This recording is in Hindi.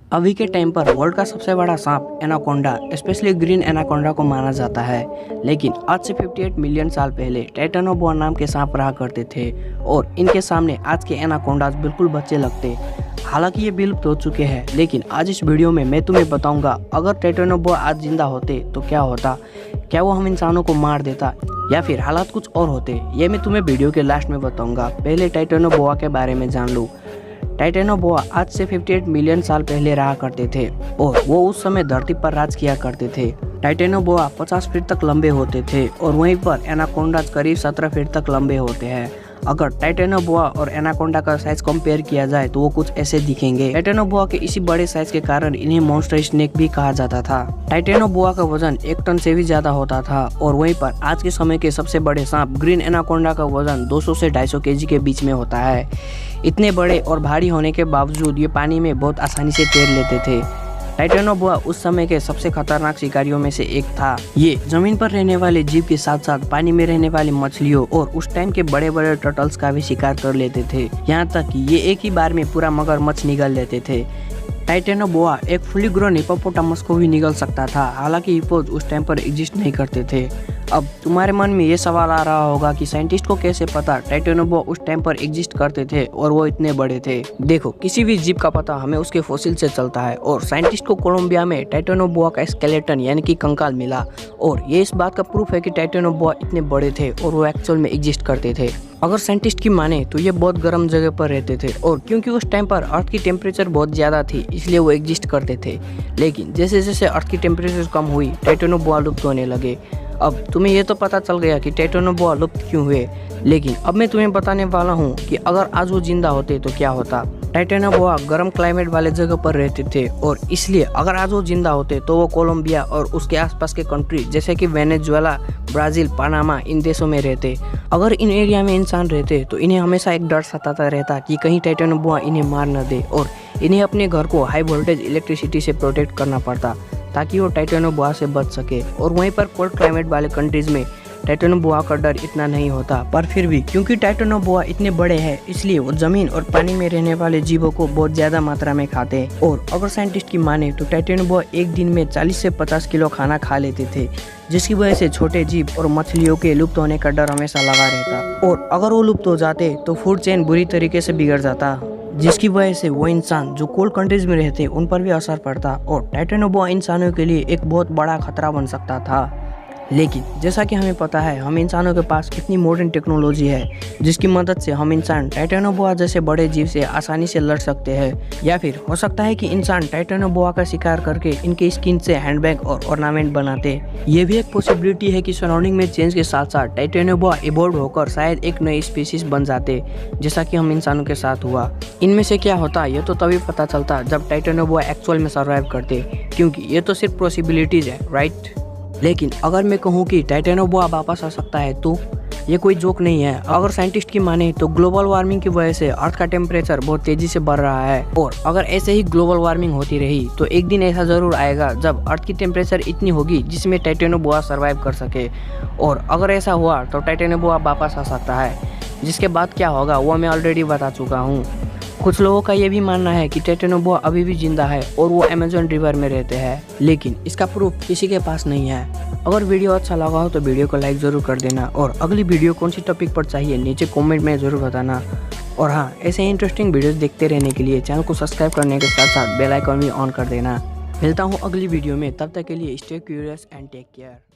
अभी के टाइम पर वर्ल्ड का सबसे बड़ा सांप एनाकोंडा स्पेशली ग्रीन एनाकोंडा को माना जाता है। लेकिन आज से 58 मिलियन साल पहले टाइटेनोबोआ नाम के सांप रहा करते थे और इनके सामने आज के एनाकोंडास बिल्कुल बच्चे लगते। हालांकि ये विलुप्त हो चुके हैं, लेकिन आज इस वीडियो में मैं तुम्हें बताऊंगा अगर टाइटेनोबोआ आज जिंदा होते तो क्या होता। क्या वो हम इंसानों को मार देता या फिर हालात कुछ और होते, ये मैं तुम्हें वीडियो के लास्ट में बताऊंगा। पहले टाइटेनोबोआ के बारे में जान लो। टाइटेनोबोआ आज से 58 मिलियन साल पहले रहा करते थे और वो उस समय धरती पर राज किया करते थे। टाइटेनोबोआ 50 फीट तक लंबे होते थे और वहीं पर एनाकोंडास करीब 17 फीट तक लंबे होते हैं। अगर टाइटेनोबोआ और एनाकोंडा का साइज कंपेयर किया जाए तो वो कुछ ऐसे दिखेंगे। टाइटेनोबोआ के इसी बड़े साइज के कारण इन्हें मॉन्स्टर स्नेक भी कहा जाता था। टाइटेनोबोआ का वजन 1 टन से भी ज्यादा होता था और वहीं पर आज के समय के सबसे बड़े सांप ग्रीन एनाकोंडा का वजन 200 से 250 केजी के बीच में होता है। इतने बड़े और भारी होने के बावजूद ये पानी में बहुत आसानी से तैर लेते थे। टाइटेनोबोआ उस समय के सबसे खतरनाक शिकारियों में से एक था। ये जमीन पर रहने वाले जीव के साथ साथ पानी में रहने वाली मछलियों और उस टाइम के बड़े बड़े टर्टल्स का भी शिकार कर लेते थे। यहाँ तक कि ये एक ही बार में पूरा मगरमच्छ निगल लेते थे। टाइटेनोबोआ एक फुली ग्रोन हिप्पोपोटामस को भी निगल सकता था। हालांकि हिप्पोज उस टाइम पर एग्जिस्ट नहीं करते थे। अब तुम्हारे मन में ये सवाल आ रहा होगा कि साइंटिस्ट को कैसे पता टाइटेनोबोआ उस टाइम पर एग्जिस्ट करते थे और वो इतने बड़े थे। देखो, किसी भी जीव का पता हमें उसके फॉसिल से चलता है और साइंटिस्ट को कोलंबिया में टाइटेनोबोआ का स्केलेटन यानी कि कंकाल मिला और ये इस बात का प्रूफ है कि टाइटेनोबोआ इतने बड़े थे और वो एक्चुअल में एग्जिस्ट करते थे। अगर साइंटिस्ट की माने तो ये बहुत गर्म जगह पर रहते थे और क्योंकि उस टाइम पर अर्थ की टेम्परेचर बहुत ज़्यादा थी इसलिए वो एग्जिस्ट करते थे। लेकिन जैसे जैसे अर्थ की टेम्परेचर कम हुई टाइटेनोबोआ लुप्त होने लगे। अब तुम्हें ये तो पता चल गया कि टाइटेनोबोआ लुप्त क्यों हुए, लेकिन अब मैं तुम्हें बताने वाला हूँ कि अगर आज वो जिंदा होते तो क्या होता। टाइटेनोबोआ गर्म क्लाइमेट वाले जगह पर रहते थे और इसलिए अगर आज वो जिंदा होते तो वो कोलंबिया और उसके आसपास के कंट्री जैसे कि वेनेजुएला, ब्राजील, पनामा इन देशों में रहते। अगर इन एरिया में इंसान रहते तो इन्हें हमेशा एक डर सताता रहता कि कहीं टाइटेनोबोआ इन्हें मार न दे और इन्हें अपने घर को हाई वोल्टेज इलेक्ट्रिसिटी से प्रोटेक्ट करना पड़ता ताकि वो टाइटेनोबोआ से बच सके। और वहीं पर कोल्ड क्लाइमेट वाले कंट्रीज में टाइटेनोबोआ का डर इतना नहीं होता, पर फिर भी क्योंकि टाइटेनोबोआ इतने बड़े हैं इसलिए वो जमीन और पानी में रहने वाले जीवों को बहुत ज्यादा मात्रा में खाते हैं। और अगर साइंटिस्ट की माने तो टाइटेनोबोआ एक दिन में 40 से 50 किलो खाना खा लेते थे, जिसकी वजह से छोटे जीव और मछलियों के लुप्त होने का डर हमेशा लगा रहता। और अगर वो लुप्त हो जाते तो फूड चेन बुरी तरीके से बिगड़ जाता, जिसकी वजह से वो इंसान जो कोल्ड कंट्रीज में रहते उन पर भी असर पड़ता और टाइटेनोबोआ इंसानों के लिए एक बहुत बड़ा खतरा बन सकता था। लेकिन जैसा कि हमें पता है हम इंसानों के पास कितनी मॉडर्न टेक्नोलॉजी है जिसकी मदद से हम इंसान टाइटेनोबोआ जैसे बड़े जीव से आसानी से लड़ सकते हैं। या फिर हो सकता है कि इंसान टाइटेनोबोआ का शिकार करके इनके स्किन से हैंडबैग और ऑर्नामेंट बनाते। ये भी एक पॉसिबिलिटी है कि सराउंडिंग में चेंज के साथ साथ टाइटेनोबोआ इवॉल्व होकर शायद एक नई स्पीशीज बन जाते, जैसा कि हम इंसानों के साथ हुआ। इनमें से क्या होता ये तो तभी पता चलता जब टाइटेनोबोआ एक्चुअल में सर्वाइव करते, क्योंकि ये तो सिर्फ पॉसिबिलिटीज है, राइट। लेकिन अगर मैं कहूँ कि टाइटेनोबोआ वापस आ सकता है तो ये कोई जोक नहीं है। अगर साइंटिस्ट की माने तो ग्लोबल वार्मिंग की वजह से अर्थ का टेम्परेचर बहुत तेजी से बढ़ रहा है और अगर ऐसे ही ग्लोबल वार्मिंग होती रही तो एक दिन ऐसा जरूर आएगा जब अर्थ की टेम्परेचर इतनी होगी जिसमें टाइटेनोबोआ सर्वाइव कर सके। और अगर ऐसा हुआ तो टाइटेनोबोआ वापस आ सकता है, जिसके बाद क्या होगा वो मैं ऑलरेडी बता चुका हूँ। कुछ लोगों का ये भी मानना है कि टाइटेनोबोआ अभी भी जिंदा है और वो अमेज़न रिवर में रहते हैं, लेकिन इसका प्रूफ किसी के पास नहीं है। अगर वीडियो अच्छा लगा हो तो वीडियो को लाइक ज़रूर कर देना और अगली वीडियो कौन सी टॉपिक पर चाहिए नीचे कमेंट में ज़रूर बताना। और हाँ, ऐसे इंटरेस्टिंग वीडियोस देखते रहने के लिए चैनल को सब्सक्राइब करने के साथ साथ बेल आइकन भी ऑन कर देना। मिलता हूँ अगली वीडियो में, तब तक के लिए stay curious and take care.